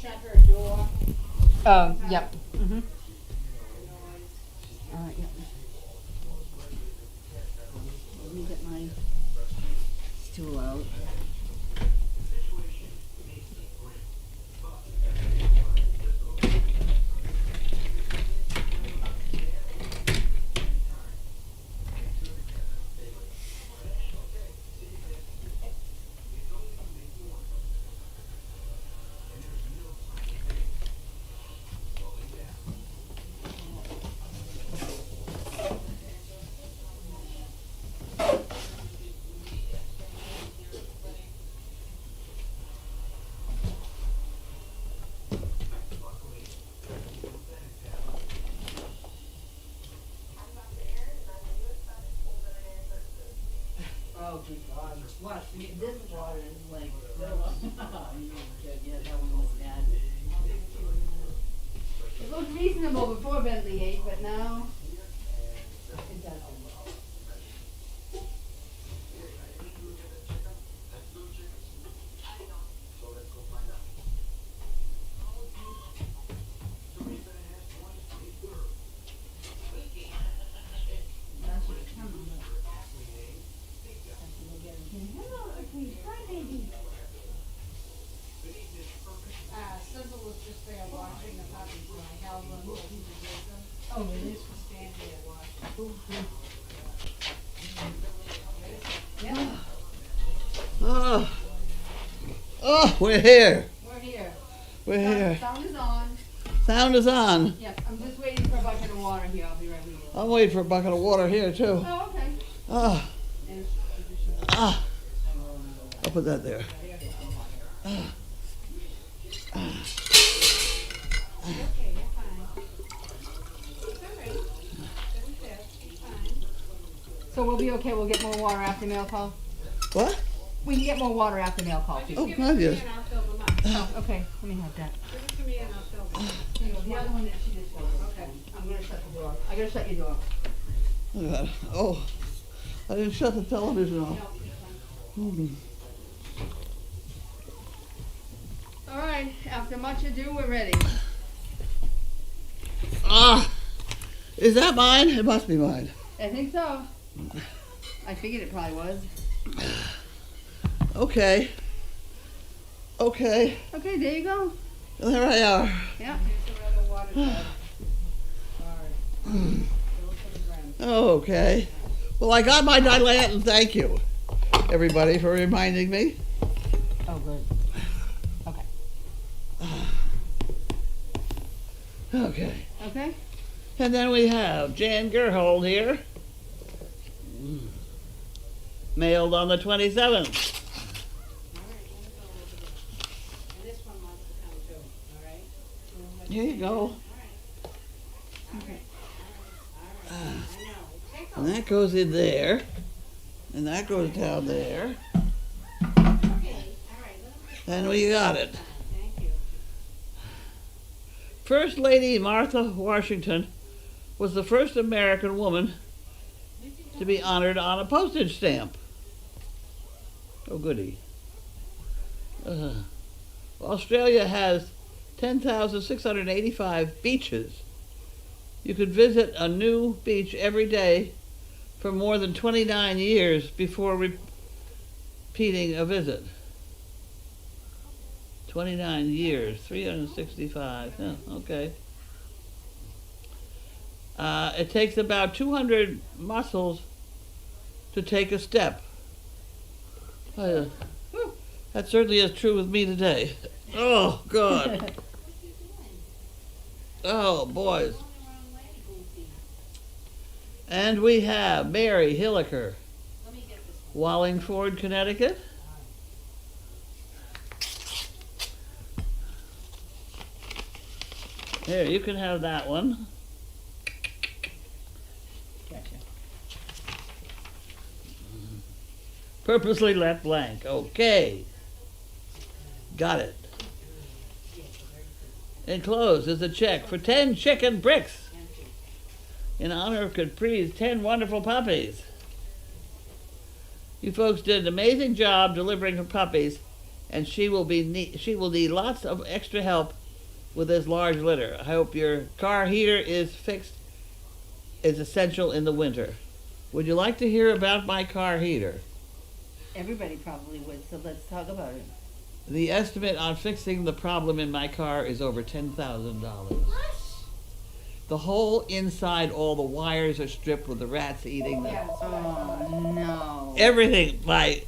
shut her door. Yep. Mm-hmm. Yep. Let me get my stool out. Oh, good God. Watch, this water is like, you get how we was bad. It looked reasonable before Bentley ate, but now it doesn't. Sybil was just there watching the puppies when I held them. Oh, really? She was standing there watching. Yeah, Oh, oh, we're here. we're here. We're here. Sound is on. Sound is on. Yes, I'm just waiting for a bucket of water here. I'll be right with you. I'm waiting for a bucket of water here too. Oh, okay. Ah, And ah. I'll put that there. Ah. Okay, you're fine. It's all right. It's there. It's fine. so we'll be okay. We'll get more water after mail call. What? We can get more water after mail call. Just Oh, give it to me fabulous. and I'll fill them up. Oh, okay. Let me have that. Give it to me and I'll fill them up. Here you go. The other one that she just filled. Okay. I'm gonna shut the door. I gotta shut your door. Look at that. Oh, I didn't shut the television off. Hmm. All right. After much ado, we're ready. Ah, is that mine? It must be mine. I think so. I figured it probably was. Okay. Okay. Okay, there you go. There I are. Yeah. Here's the other water tub. Sorry. Fill it to the brim. Okay. Well, I got my dilant, and thank you, everybody, for reminding me. Oh, good. Okay. Okay. Okay. And then we have Jan Gerhold here. Mailed on the 27th. All right, let me go over this. And this one wants to come too, all right? We'll Here you go. All right. Okay. All right. I know. Take And that goes in there. And that goes down there. Okay. All right. Let me And we got it. Thank you. First Lady Martha Washington was the first American woman to be honored on a postage stamp. Oh, goody. Australia has 10,685 beaches. You could visit a new beach every day for more than 29 years before repeating a visit. 29 years, 365. Yeah, okay. It takes about 200 muscles to take a step. That certainly is true with me today. Oh, God. Oh, boys. And we have Mary Hilliker, Wallingford, Connecticut. Here, you can have that one. Gotcha. Purposely left blank. Okay. Got it. Enclosed is a check for 10 chicken bricks in honor of Capri's 10 wonderful puppies. You folks did an amazing job delivering her puppies, and she will need lots of extra help with this large litter. I hope your car heater is fixed. Is essential in the winter. Would you like to hear about my car heater? Everybody probably would, so let's talk about it. The estimate on fixing the problem in my car is over $10,000. The whole inside, all the wires are stripped with the rats eating them. Oh, no. Everything, You might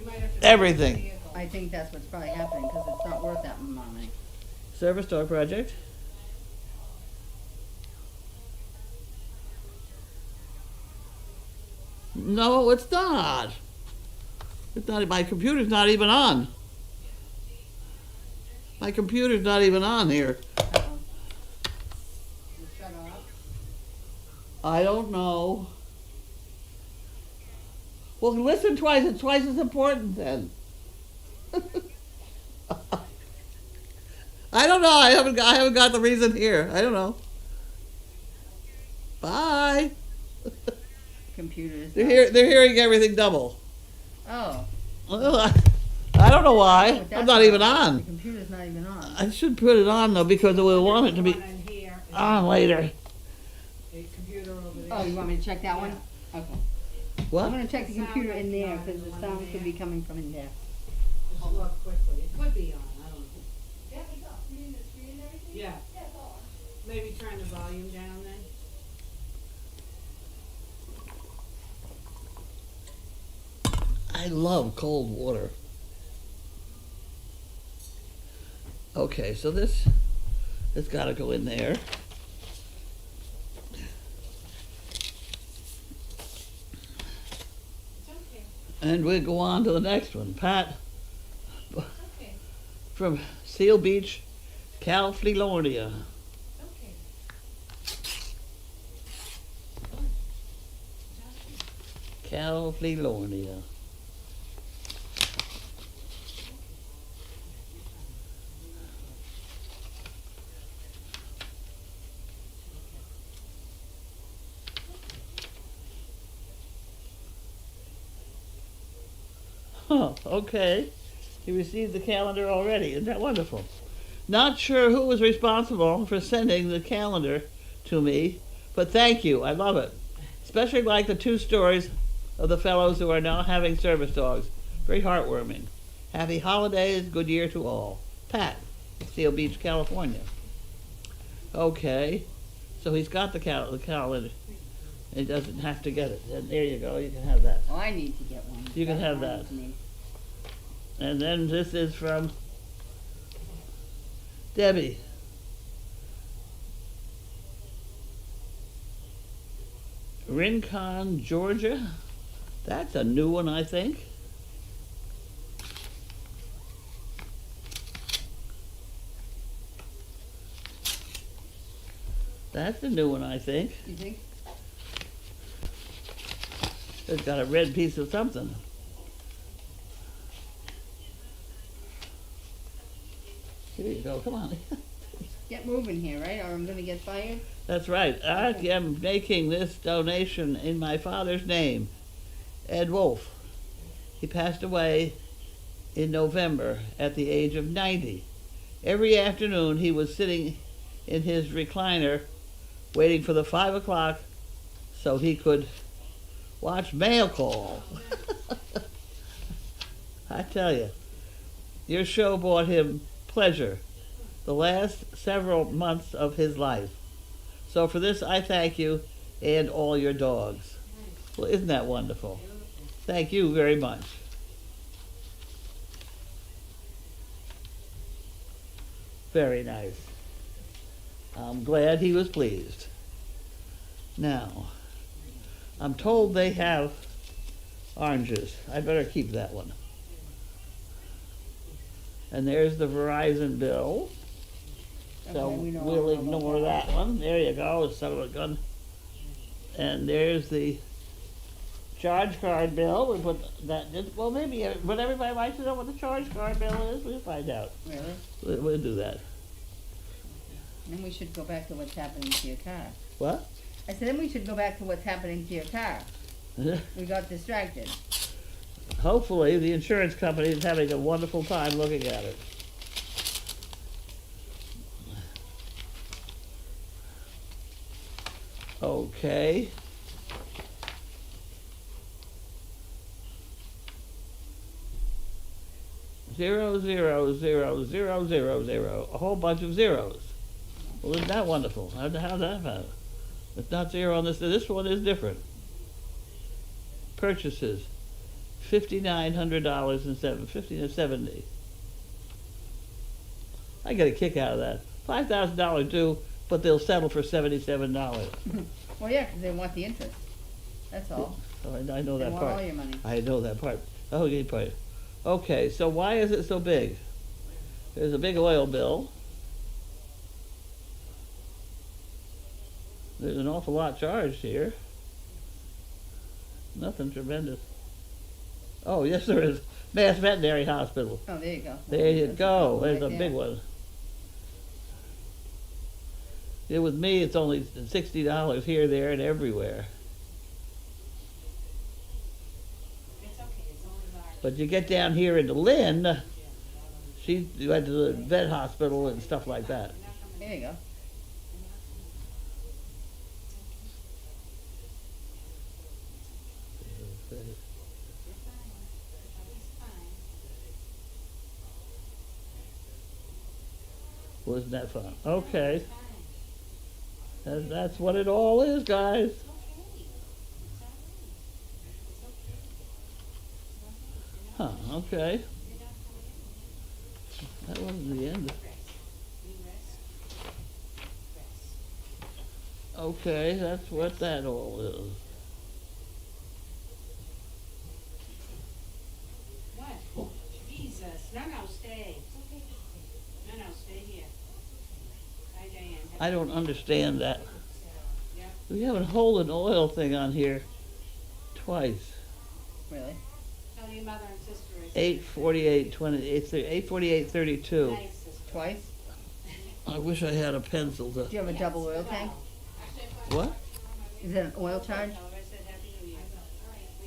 have to everything. fix the vehicle. I think that's what's probably happening, because it's not worth that amount of money. Service dog project. No, it's not. It's not. My computer's not even on. My computer's not even on here. Uh-oh. You shut off. I don't know. Well, listen twice. It's twice as important then. I don't know. I haven't got the reason here. I don't know. Bye. Computers. They're hearing everything double. Oh. Well, I don't know why. What I'm that's not even about. The on. computer's not even on. I should put it on though because we'll want it to be One in here is on later. a computer over there. Oh, you want me to check that one? Okay. I'm What? gonna check the Sound computer might in be there, on because the the one sound in could there. be coming from in there. Just look quickly. It could be on. I don't know. Yeah, it's off. You mean the screen and everything? Yeah. Yeah, it's on. Maybe turn the volume down then. I love cold water. Okay, so this has got to go in there. It's okay. And we'll go on to the next one. Pat It's okay. from Seal Beach, California. It's okay. California. Huh, okay. He received the calendar already. Isn't that wonderful? Not sure who was responsible for sending the calendar to me, but thank you. I love it. Especially like the two stories of the fellows who are now having service dogs. Very heartwarming. Happy holidays, good year to all. Pat, Seal Beach, California. Okay, so he's got the calendar. He doesn't have to get it. And there you go, you can have that. Oh, I need to get one. You can That have reminds that. me. And then this is from Debbie. Rincon, Georgia. That's a new one, I think. That's a new one, I think. You think? It's got a red piece of something. Here you go, come on. Get moving here, right? Or I'm gonna get fired? That's right. I am making this donation in my father's name, Ed Wolf. He passed away in November at the age of 90. Every afternoon he was sitting in his recliner waiting for the 5 o'clock so he could watch Mail Call. I tell you, your show brought him pleasure the last several months of his life. So for this, I thank you and all your dogs. Well, isn't that wonderful? Thank you very much. Very nice. I'm glad he was pleased. Now, I'm told they have oranges. I better keep that one. And there's the Verizon bill. So Okay, we know we'll all about ignore that one. There you go, son of a gun. And there's the charge card bill. We put that, well, maybe, but everybody likes to know what the charge card bill is. We'll find out. Really? We'll do that. Then we should go back to what's happening to your car. What? I said, then we should go back to what's happening to your car. We got distracted. Hopefully, the insurance company is having a wonderful time looking at it. Okay. Zero, zero, zero, zero, zero, zero. A whole bunch of zeros. Well, isn't that wonderful? How'd that happen? It's not zero on this. This one is different. Purchases. $5,900 and $50,070. I get a kick out of that. $5,000 due, but they'll settle for $77. Well, yeah, 'cause they want the interest. That's all. Oh, I know They that want all part. your money. I know that part. Oh, you part. Okay, so why is it so big? There's a big oil bill. There's an awful lot charged here. Nothing tremendous. Oh, yes, there is. Mass Veterinary Hospital. Oh, there you go. There you That's go. right There's a there. big one. Yeah, with me, it's only $60 here, there, and everywhere. It's okay, it's only large. But you get down here into Lynn, she went to the vet hospital and stuff like that. There you go. Wasn't that fun? Okay. That's what it all is, guys. Huh, okay. That wasn't the end. Okay, that's what that all is. What? Jesus, no, stay. No, stay here. Hi, Diane. I don't understand that. Yeah. We have a whole and oil thing on here twice. Really? Tell your mother and sister. 848.32. Nice, sister. Twice? I wish I had a pencil Do to. you have a double oil tank? What? Is it an oil charge? Tell her I said Happy New Year.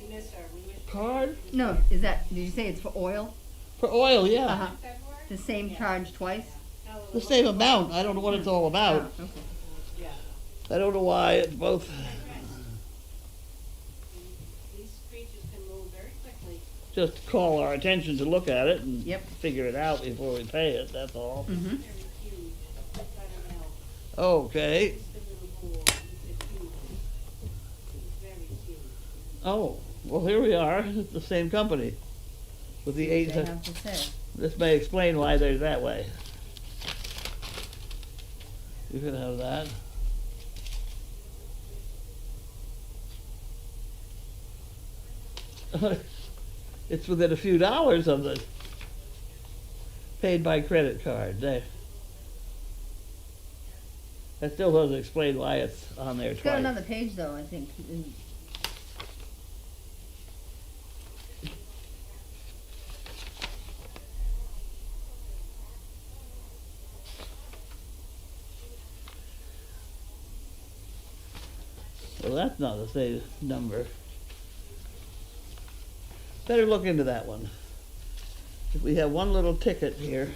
We miss her. We miss her. Card? No, is that, did you say it's for oil? For oil, yeah. Uh-huh. February? The same charge twice? Tell her The same amount. I don't know what it's all about. Oh, okay. Yeah. I don't know why it's both. These creatures can move very quickly. Just call our attention to look at it and Yep. figure it out before we pay it, that's all. Mm-hmm. Very huge. Buttermilk. Okay. He's the little boy. He's the cute. He's very cute. Oh, well, here we are. It's the same company. With the eight. They have to say. This may explain why they're that way. You can have that. It's within a few dollars of the paid by credit card. There. That still doesn't explain why it's on there It's got twice. another page though, I think. Well, that's not the same number. Better look into that one. We have one little ticket here.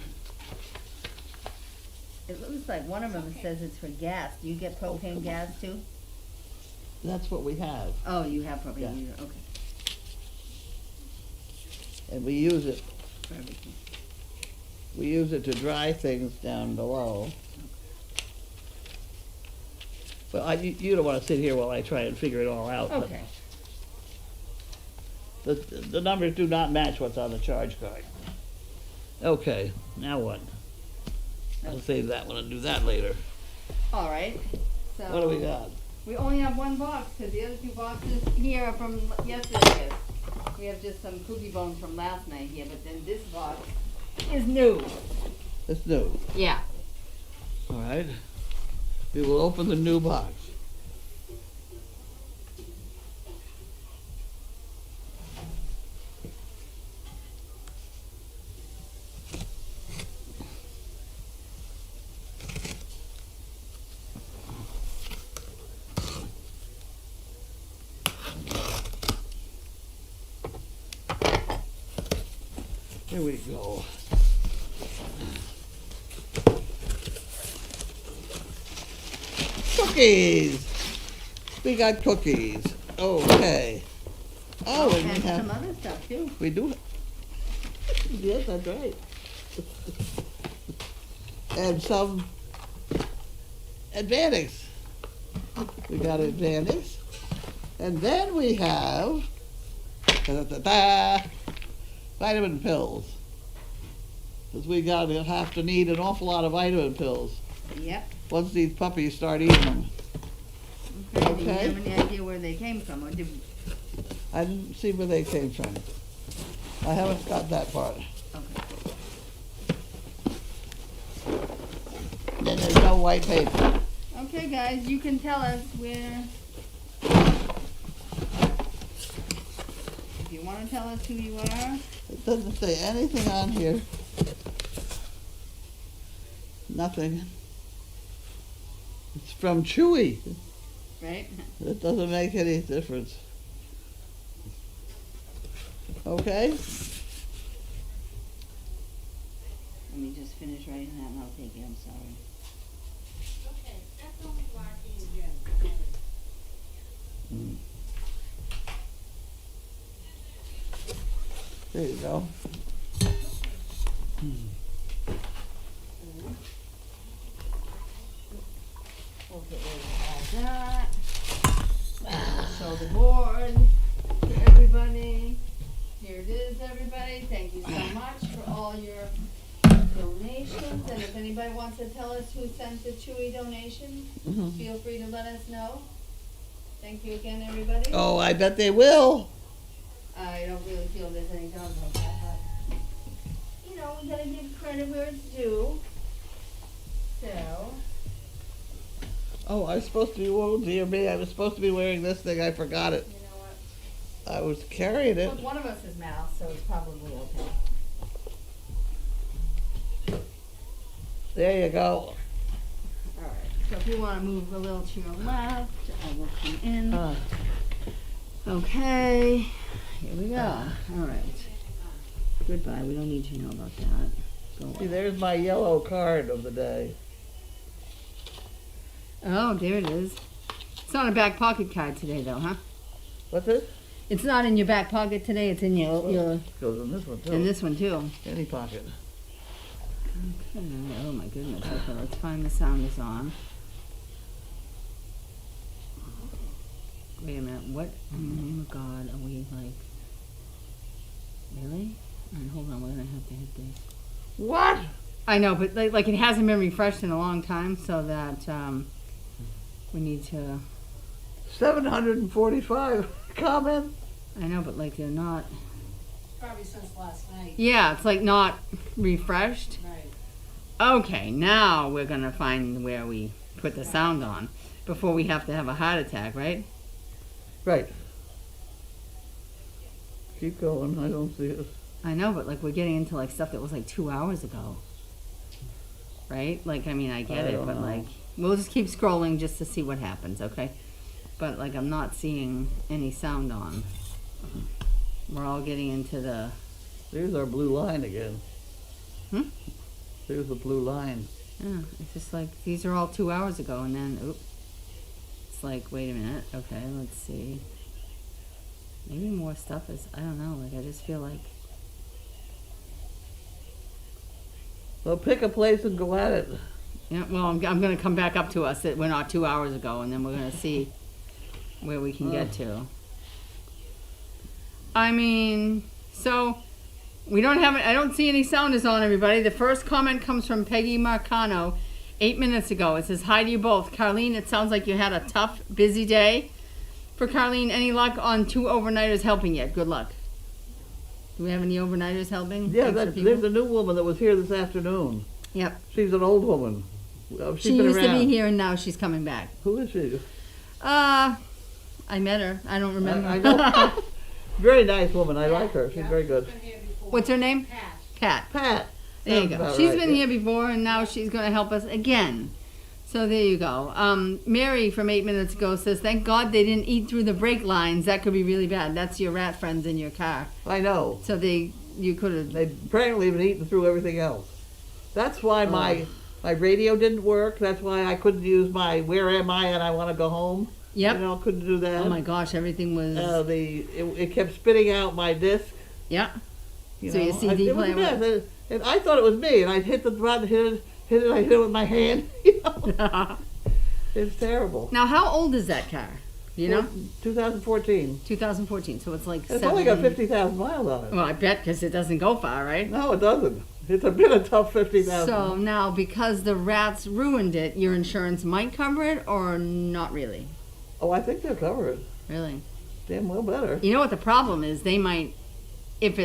It looks like one of them says it's for gas. Do you get propane gas too? That's what we have. Oh, you have propane, Yeah. okay. And we use it. For everything. We use it to dry things down below. But you don't want to sit here while I try and figure it all out. but Okay. The numbers do not match what's on the charge card. Okay, now what? I'll save that one and do that later. All right. So What do we got? we only have one box because the other two boxes here are from yesterday. We have just some cookie bones from last night here, but then this box is new. It's new. Yeah. All right. We will open the new box. Here we go. Cookies! We got cookies. Okay. Oh, and we And some have, other stuff too. we do. Yes, that's right. And some Advantix. We got Advantix. And then we have vitamin pills. Because we have to need an awful lot of vitamin pills Yep. once these puppies start eating them. Okay. Do you Okay. have any idea where they came from, or did? I didn't see where they came from. I haven't got that part. Okay. Then there's no white paper. Okay, guys, you can tell us where. If you want to tell us who you are. It doesn't say anything on here. Nothing. It's from Chewy. Right? It doesn't make any difference. Okay? Let me just finish writing that and I'll take it. I'm sorry. Okay, that's only blocking again. Mm. There you go. Okay, there's that. Show the board to everybody. Here it is, everybody. Thank you so much for all your donations. And if anybody wants to tell us who sent the Chewy donation, Mhm. feel free to let us know. Thank you again, everybody. Oh, I bet they will. I don't really feel there's any doubt about that, but, you know, we gotta give credit where it's due. So, Oh, I was supposed to be, oh dear me, I was supposed to be wearing this thing, I forgot it. you know what? I was carrying it. Well, one of us is mouse, so it's probably okay. There you go. Alright, so if you wanna move a little to your left, I will come in. Okay, here we go. Alright. Goodbye, we don't need to know about that. Go See, away. there's my yellow card of the day. Oh, there it is. It's not a back pocket card today though, huh? What's this? It's not in your back pocket today, it's in your Goes in this one too. in this one too. Any pocket. Okay, oh my goodness, okay, let's find the sound is on. Wait a minute, what in the name of God are we like? Really? Alright, hold on, we're gonna have to hit this. What? I know, but like it hasn't been refreshed in a long time, so that we need to. 745 comments. I know, but like they're not. Probably since last night. Yeah, it's like not refreshed. Right. Okay, now we're gonna find where we put the sound on before we have to have a heart attack, right? Right. Keep going, I don't see it. I know, but like we're getting into like stuff that was like 2 hours ago. Right? Like, I mean, I get I it, don't but know. like, we'll just keep scrolling just to see what happens, okay? But like, I'm not seeing any sound on. We're all getting into the. There's our blue line again. Hmm? There's the blue line. Yeah, it's just like, these are all 2 hours ago, and then, oop. It's like, wait a minute, okay, let's see. Maybe more stuff is, I don't know, like, I just feel like. Well, pick a place and go at it. Yeah, well, I'm gonna come back up to us that we're not 2 hours ago, and then we're gonna see where we can get to. I mean, so we don't have. I don't see any sound is on, everybody. The first comment comes from Peggy Marcano, 8 minutes ago. It says, "Hi to you both, Carlene. It sounds like you had a tough, busy day. For Carlene, any luck on 2 overnighters helping yet? Good luck." Do we have any overnighters helping? Yeah, Extra there's a new woman that was here this afternoon. Yep. She's an old woman. She's She been used around. to be here, and now she's coming back. Who is she? I met her. I don't remember. I know. Very nice woman. I like her. She's Yeah, very good. she's been here before. What's her name? Pat. Pat. Pat. There you Sounds go. about She's right, been yeah. here before, and now she's going to help us again. So there you go. Mary from 8 minutes ago says, "Thank God they didn't eat through the brake lines. That could be really bad. That's your rat friends in your car." I know. So they you could have. They'd apparently been eating through everything else. That's why my radio didn't work. That's why I couldn't use my "Where am I?" and "I want to go home." Yep. You know, couldn't do that. Oh my gosh, everything was. It kept spitting out my disc. Yeah. You So know, your CD it was a player mess. And I thought it was me, and I'd hit the button, hit it, I hit it with my hand. You know, it's terrible. Now, how old is that car? You know, 2014. 2014. So it's like. It's only got 50,000 miles on it. Well, I bet because it doesn't go far, right? No, it doesn't. It's been a tough 50,000. So now, because the rats ruined it, your insurance might cover it, or not really? Oh, I think they'll cover it. Really? Damn well better. You know what the problem is? They might, if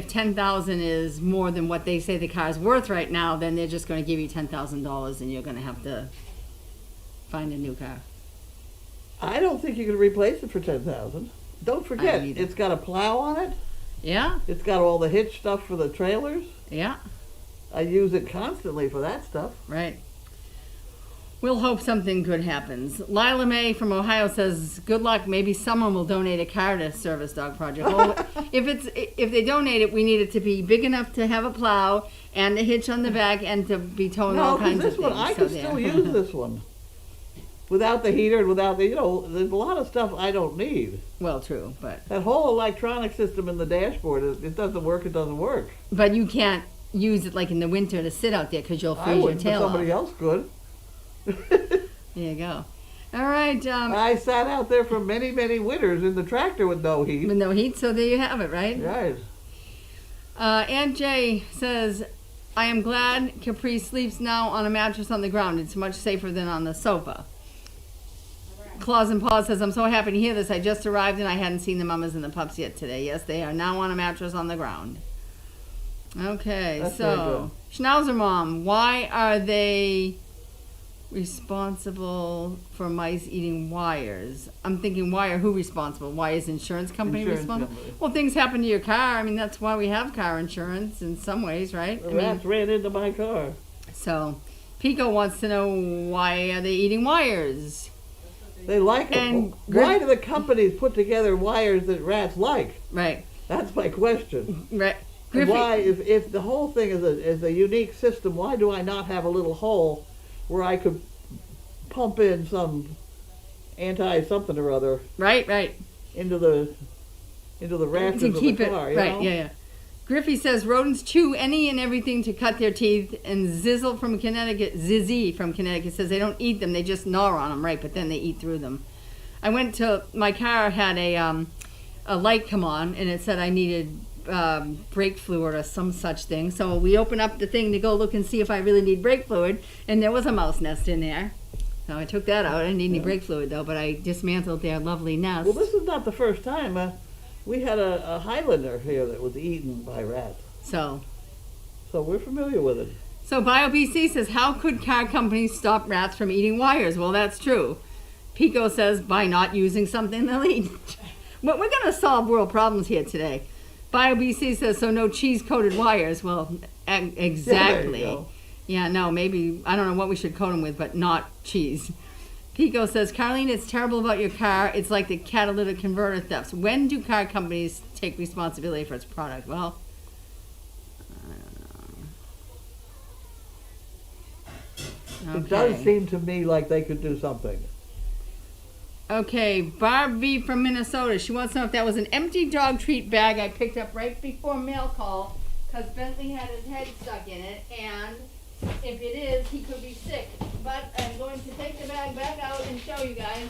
10,000 is more than what they say the car's worth right now, then they're just going to give you $10,000 and you're going to have to find a new car. I don't think you can replace it for 10,000. Don't forget, either. it's got a plow on it. Yeah, It's got all the hitch stuff for the trailers. yeah, I use it constantly for that stuff. right. We'll hope something good happens. Lila Mae from Ohio says, "Good luck. Maybe someone will donate a car to Service Dog Project." Well, if they donate it, we need it to be big enough to have a plow and a hitch on the back and to be towing No, all because kinds this of one, things. I So can still there. use this one. Without the heater and without the, there's a lot of stuff I don't need. Well, true, but That whole electronic system in the dashboard, it doesn't work, it doesn't work. you can't use it like in the winter to sit out there because you'll I freeze your wouldn't, but tail somebody off. else could. There you go. All right, I sat out there for many, many winters in the tractor with no heat. with no heat, so there you have it, right? Right. Aunt Jay says, "I am glad Capri sleeps now on a mattress on the ground. It's much safer than on the sofa." Claus and Paw says, "I'm so happy to hear this. I just arrived and I hadn't seen the mamas and the pups yet today. Yes, they are now on a mattress on the ground." Okay, That's very so Schnauzer Mom, why are they responsible for mice eating wires? I'm thinking, why are who responsible? Why is insurance company Insurance responsible? company. Well, things happen to your car. I mean, that's why we have car insurance in some ways, right? The rats ran into my car. So Pico wants to know, why are they eating wires? They like And them. Why do the companies put together wires that rats like? Right, That's my question. right. And Griffey, why, if the whole thing is a unique system, why do I not have a little hole where I could pump in some anti-something or other right. into the rafters To of keep the it, car? You right, know? yeah. Griffey says rodents chew any and everything to cut their teeth, and Zizzy from Connecticut says they don't eat them, they just gnaw on them, right, but then they eat through them. My car had a light come on, and it said I needed brake fluid or some such thing, so we opened up the thing to go look and see if I really need brake fluid, and there was a mouse nest in there. So I took that out. I didn't need any brake fluid though, but I dismantled their lovely nest. Well, this is not the first time. We had a Highlander here that was eaten by rats, So so we're familiar with it. BioBC says, how could car companies stop rats from eating wires? Well, that's true. Pico says, by not using something they'll eat. But we're going to solve world problems here today. BioBC says, so no cheese-coated wires. Well, exactly. go. Yeah, no, maybe, I don't know what we should coat them with, but not cheese. Pico says, Carlene, it's terrible about your car. It's like the catalytic converter thefts. When do car companies take responsibility for its product? Well, I don't know. It does seem to me like they could do something. Okay, Barbie from Minnesota. She wants to know if that was an empty dog treat bag I picked up right before mail call because Bentley had his head stuck in it, and if it is, he could be sick. But I'm going to take the bag back out and show you guys.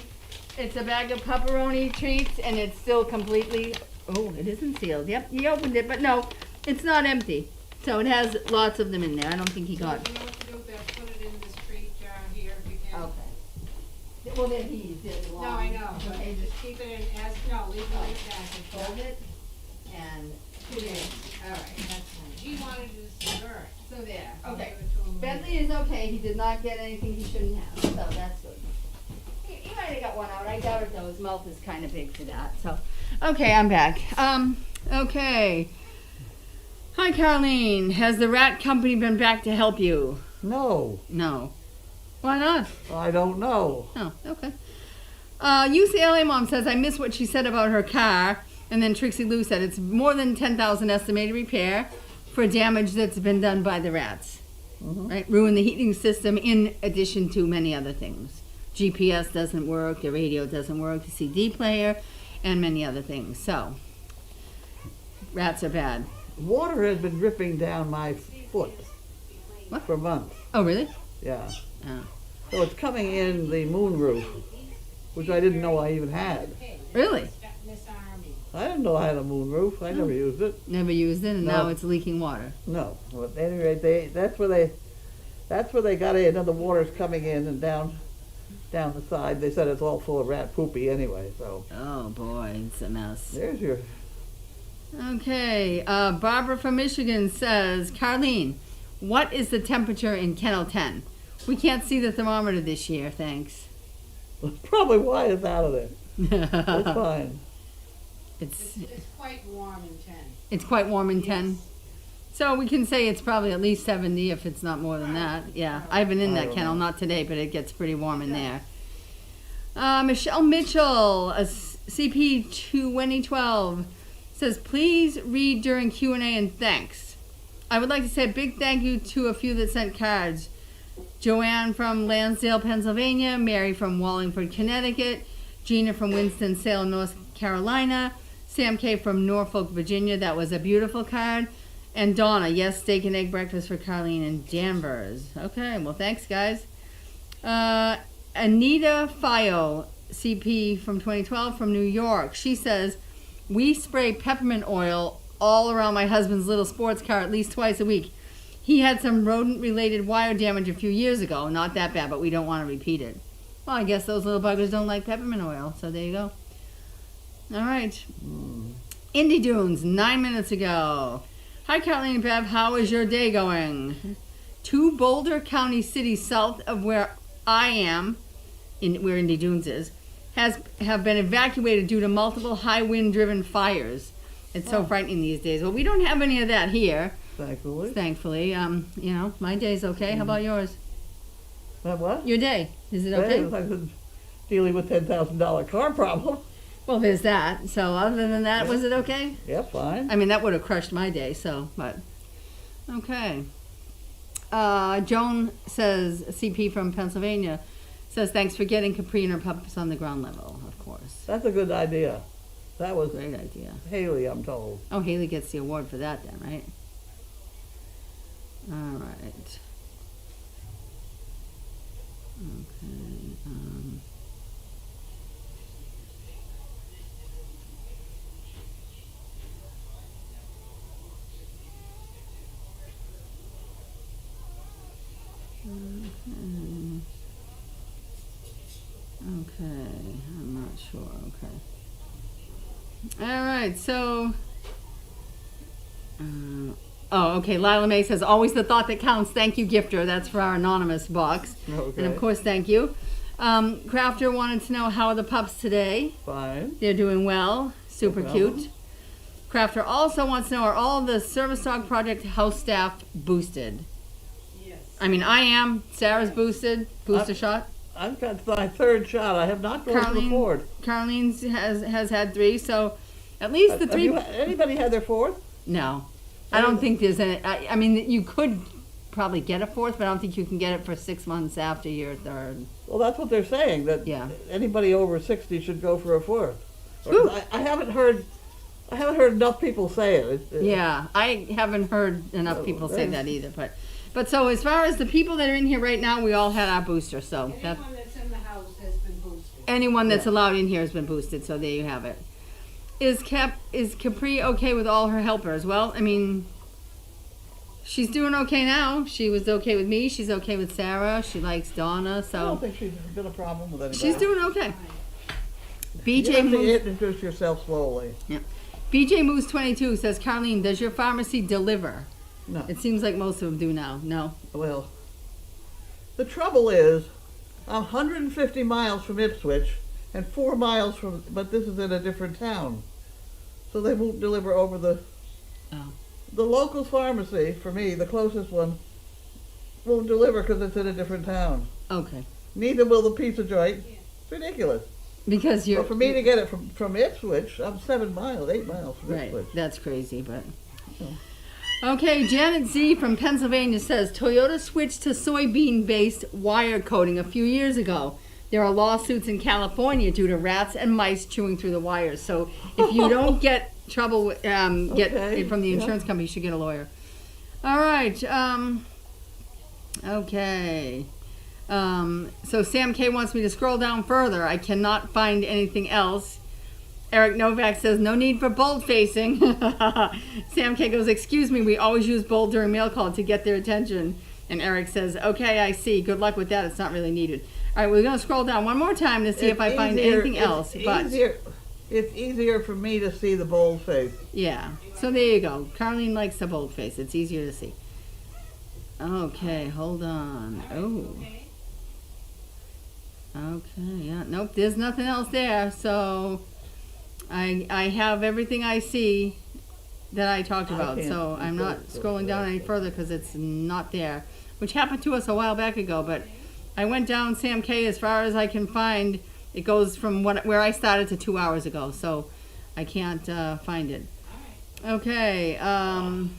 It's a bag of pepperoni treats, and it's still completely, oh, it isn't sealed. Yep, he opened it, but no, it's not empty. So it has lots of them in there. I don't think he got. You know what to do with that? Put it in this treat jar here if you can. Okay. Well, then he did No, I know, but Okay, just keep it in as, no, leave it like that. hold it and put it in. All right, that's fine. He wanted to dessert. So there. I'll Okay. give it to him later. Bentley is okay. He did not get anything he shouldn't have, so that's good. He might have got one out. I doubt it though. His mouth is kind of big for that. So, okay, I'm back. Okay. Hi, Carlene. Has the rat company been back to help you? No, No. Why not? I don't know. Oh, okay. UCLA mom says, I miss what she said about her car. And then Trixie Lou said it's more than 10,000 estimated repair for damage that's been done by the rats. Right? Ruin the heating system in addition to many other things. GPS doesn't work, the radio doesn't work, the CD player, and many other things. So, rats are bad. Water has been dripping down my foot What? for months. Oh, really? Yeah. Oh. So it's coming in the moon roof, which I didn't know I even had. Really? Miss Army. I didn't know I had a moon roof. I never used it. Never used it, and No. now it's leaking water. No. But at any rate, that's where they got in, and the water's coming in and down the side. They said it's all full of rat poopy anyway. So Oh, boy, it's a mess. there's your. Okay, Barbara from Michigan says, Carlene, what is the temperature in Kennel 10? We can't see the thermometer this year, thanks. Probably why it's out of there. It's fine. It's It's quite warm in 10. it's quite warm in 10. So we can say it's probably at least 70 if it's not more than that. Yeah, I've been in I that don't kennel, know. not today, but it gets pretty warm in there. Michelle Mitchell, a CP 2012, says, please read during Q&A and thanks. I would like to say a big thank you to a few that sent cards. Joanne from Lansdale, Pennsylvania, Mary from Wallingford, Connecticut, Gina from Winston-Salem, North Carolina, Sam K from Norfolk, Virginia. That was a beautiful card. And Donna, yes, steak and egg breakfast for Carlene in Danvers. Okay, well, thanks, guys. Anita Fio, CP from 2012 from New York. She says, we spray peppermint oil all around my husband's little sports car at least twice a week. He had some rodent-related wire damage a few years ago. Not that bad, but we don't want to repeat it. Well, I guess those little buggers don't like peppermint oil, so there you go. All right. Indy Dunes, 9 minutes ago. Hi, Carlene and Bev. How is your day going? 2 Boulder County cities south of where I am, where Indy Dunes is, have been evacuated due to multiple high wind-driven fires. It's so frightening these days. Well, we don't have any of that here, Thankfully. my day's okay. How about yours? What? Your day, is it okay? I've been dealing with $10,000 car problem. Well, there's that. So other than that, was it okay? Yeah, fine. I mean, that would have crushed my day, but okay. Joan says, CP from Pennsylvania, says, thanks for getting Capri and her pups on the ground level, of course. That's a good idea. That was Great idea. Haley, I'm told. Oh, Haley gets the award for that then, right? All right. Okay. Okay, I'm not sure. Okay. All right, so. Okay. Lila May says, always the thought that counts. Thank you, Gifter. That's for our anonymous box. Okay. And of course, thank you. Crafter wanted to know, how are the pups today? Fine. They're doing well. Super No cute. problem. Crafter also wants to know, are all the Service Dog Project house staff boosted? Yes. I mean, I am. Sarah's boosted. Booster shot. I've got my 3rd shot. I have not gone to the 4th. Carlene's has had 3, so at least the 3. Anybody had their 4th? No, I don't think there's any. I mean, you could probably get a 4th, but I don't think you can get it for 6 months after your 3rd. Well, that's what they're saying, that Yeah. anybody over 60 should go for a 4th. Whew. I haven't heard enough people say it. Yeah, I haven't heard enough people say that either. But so as far as the people that are in here right now, we all had our booster. So that Anyone that's in the house has been boosted. anyone that's allowed in here has been boosted. So there you have it. Is Capri okay with all her helpers? Well, I mean, she's doing okay now. She was okay with me. She's okay with Sarah. She likes Donna. I So don't think she's been a problem with anybody. she's doing okay. You BJ have to Moose, introduce yourself slowly. BJ Moose 22 says, Carlene, does your pharmacy deliver? No. It seems like most of them do now. No. Well, the trouble is, I'm 150 miles from Ipswich and 4 miles from, but this is in a different town. So they won't deliver over the, Oh. the local pharmacy, for me, the closest one, won't deliver because it's in a different town. Okay. Neither will the pizza joint. It's ridiculous. Because you're But for me to get it from Ipswich, I'm 8 miles from right. Ipswich. That's crazy, but. Okay, Janet Z from Pennsylvania says Toyota switched to soybean-based wire coating a few years ago. There are lawsuits in California due to rats and mice chewing through the wires. So if you don't get trouble with, get Okay, it from the insurance company, you should get a lawyer. All right. Okay. So Sam K wants me to scroll down further. I cannot find anything else. Eric Novak says, no need for bold facing. Sam K goes, excuse me, we always use bold during mail call to get their attention. And Eric says, okay, I see. Good luck with that. It's not really needed. All right, we're going to scroll down one more time to see if I find anything else. It's easier for me to see the bold face. Yeah, so there you go. Carlene likes the bold face. It's easier to see. Okay, hold on. Oh. Okay, yeah. Nope, there's nothing else there. So I have everything I see that I talked about. So I'm not scrolling down any further because it's not there. Which happened to us a while back ago, but I went down Sam K as far as I can find. It goes from where I started to 2 hours ago, so I can't find it. Okay, and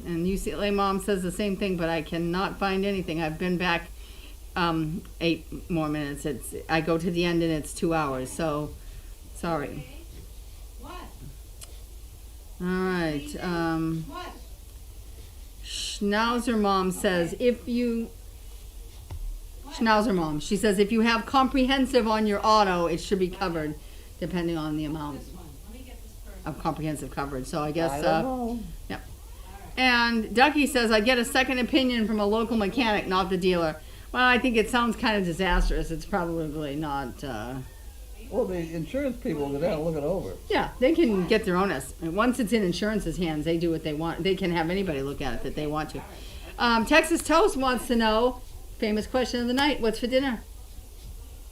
UCLA Mom says the same thing, but I cannot find anything. I've been back 8 more minutes. I go to the end and it's 2 hours, so sorry. What? All right. What? Schnauzer Mom says Schnauzer Mom. She says if you have comprehensive on your auto, it should be covered, depending on the amount This one. Let me get this person. of comprehensive coverage. So I guess. I don't know. Yep. And Ducky says I get a second opinion from a local mechanic, not the dealer. Well, I think it sounds kind of disastrous. It's probably not. Well, the insurance people go down and look it over. Yeah, they can get their own estimate. Once it's in insurance's hands, they do what they want. They can have anybody look at it that they want to. Texas Toast wants to know, famous question of the night, what's for dinner?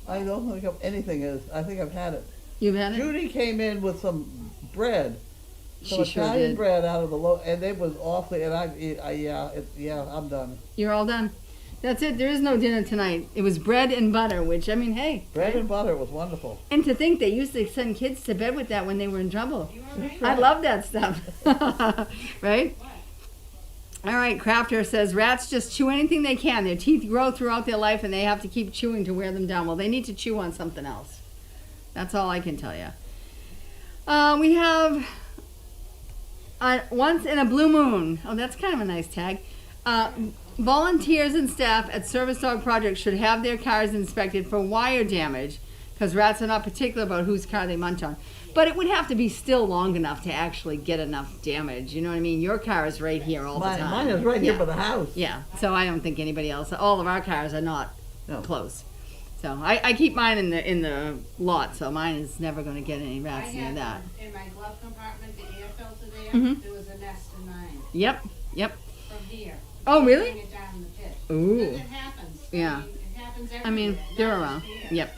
I don't think anything is. I think I've had it. You've had it? Judy came in with some bread, some She sure Italian did. bread out of the and it was awfully. And I'm done. You're all done? That's it. There is no dinner tonight. It was bread and butter, which, I mean, hey. Bread and butter was wonderful. And to think they used to send kids to bed with that when they were in trouble. You all right? I love that stuff. Right? All right, Crafter says, rats just chew anything they can. Their teeth grow throughout their life and they have to keep chewing to wear them down. Well, they need to chew on something else. That's all I can tell you. We have Once in a Blue Moon. Oh, that's kind of a nice tag. Volunteers and staff at Service Dog Project should have their cars inspected for wire damage because rats are not particular about whose car they munch on. But it would have to be still long enough to actually get enough damage. You know what I mean? Your car is right here all the time. Mine is right here Yeah. by the house. Yeah, so I don't think anybody else. All of our cars are not No. close. So I keep mine in the lot, so mine is never going to get any I rats near had that. in my glove compartment, the air filter there, Mhm. there was a nest in mine Yep. from here. Oh, really? Bring it down the pit. Ooh. Because it happens. Yeah. It happens everywhere. I mean, they're not around. just here. Yep.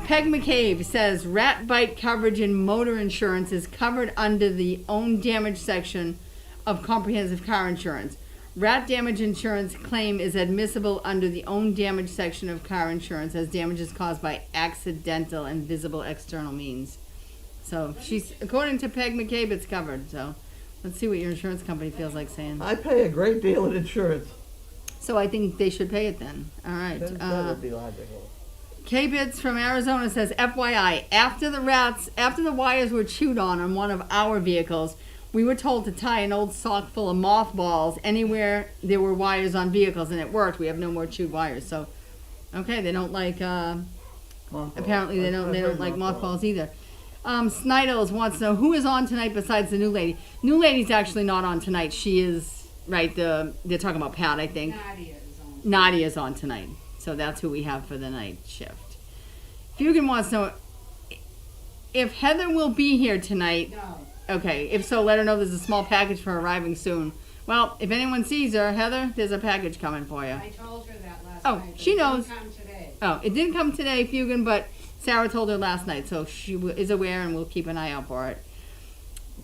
Peg McCabe says rat bite coverage in motor insurance is covered under the own damage section of comprehensive car insurance. Rat damage insurance claim is admissible under the own damage section of car insurance as damage is caused by accidental and visible external means. So she's, according to Peg McCabe, it's covered. So let's see what your insurance company feels like saying. I pay a great deal in insurance. So I think they should pay it then. All right. That would be logical. K-Bits from Arizona says, FYI, after the wires were chewed on one of our vehicles, we were told to tie an old sock full of mothballs anywhere there were wires on vehicles, and it worked. We have no more chewed wires. So, okay, they don't like, apparently they don't like mothballs either. Snidles wants to know, who is on tonight besides the new lady? New lady's actually not on tonight. She is, right, they're talking about Pat, I think. Nadia is on. Nadia's on tonight. So that's who we have for the night shift. Fugan wants to know if Heather will be here tonight. No. Okay, if so, let her know there's a small package for arriving soon. Well, if anyone sees her, Heather, there's a package coming for you. I told her that last Oh, night. but she it didn't knows. come today. Oh, it didn't come today, Fugan, but Sarah told her last night, so she is aware and we'll keep an eye out for it.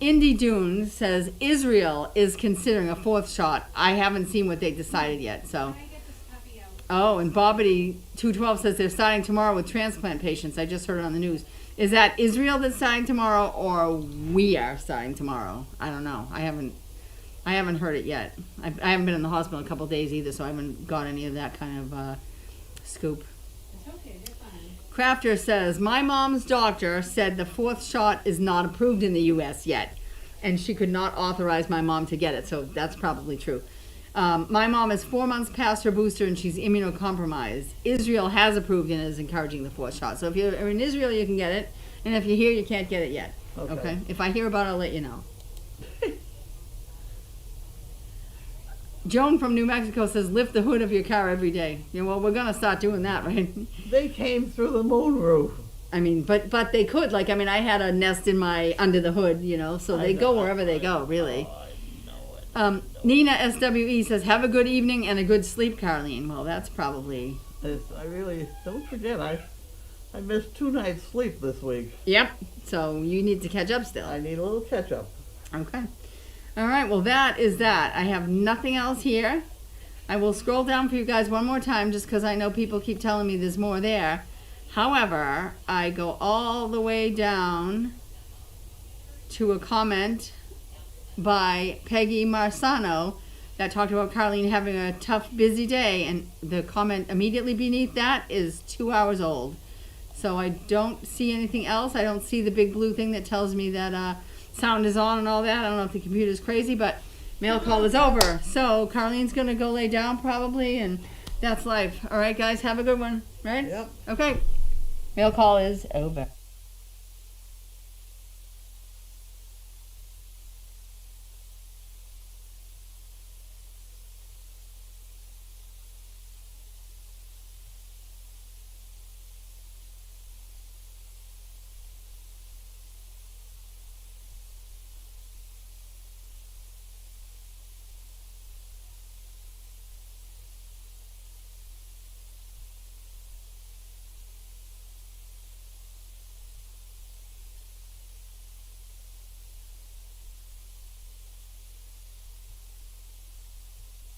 Indy Dune says Israel is considering a 4th shot. I haven't seen what they decided yet, so. Can I get this puppy out? Oh, and Bobbity 212 says they're starting tomorrow with transplant patients. I just heard it on the news. Is that Israel that's starting tomorrow, or we are starting tomorrow? I don't know. I haven't heard it yet. I haven't been in the hospital in a couple of days either, so I haven't got any of that kind of scoop. It's okay, they're fine. Crafter says, my mom's doctor said the 4th shot is not approved in the U.S. yet, and she could not authorize my mom to get it, so that's probably true. My mom is 4 months past her booster, and she's immunocompromised. Israel has approved and is encouraging the 4th shot. So if you're in Israel, you can get it, and if you're here, you can't get it yet. Okay? If I hear about it, I'll let you know. Joan from New Mexico says, lift the hood of your car every day. Yeah, well, we're going to start doing that, right? They came through the moonroof. I mean, but they could. Like, I mean, I had a nest in my, under the hood, you know, so they go wherever they go, really. Nina SWE says, have a good evening and a good sleep, Carlene. Well, that's probably... I really, don't forget, I missed 2 nights sleep this week. Yep. So you need to catch up still. I need a little catch up. Okay. All right. Well, that is that. I have nothing else here. I will scroll down for you guys one more time just because I know people keep telling me there's more there. However, I go all the way down to a comment by Peggy Marsano that talked about Carlene having a tough, busy day, and the comment immediately beneath that is 2 hours old. So I don't see anything else. I don't see the big blue thing that tells me that sound is on and all that. I don't know if the computer's crazy, but mail call is over. So Carlene's going to go lay down probably, and that's life. All right, guys, have a good one, right? Yep. Okay. Mail call is over.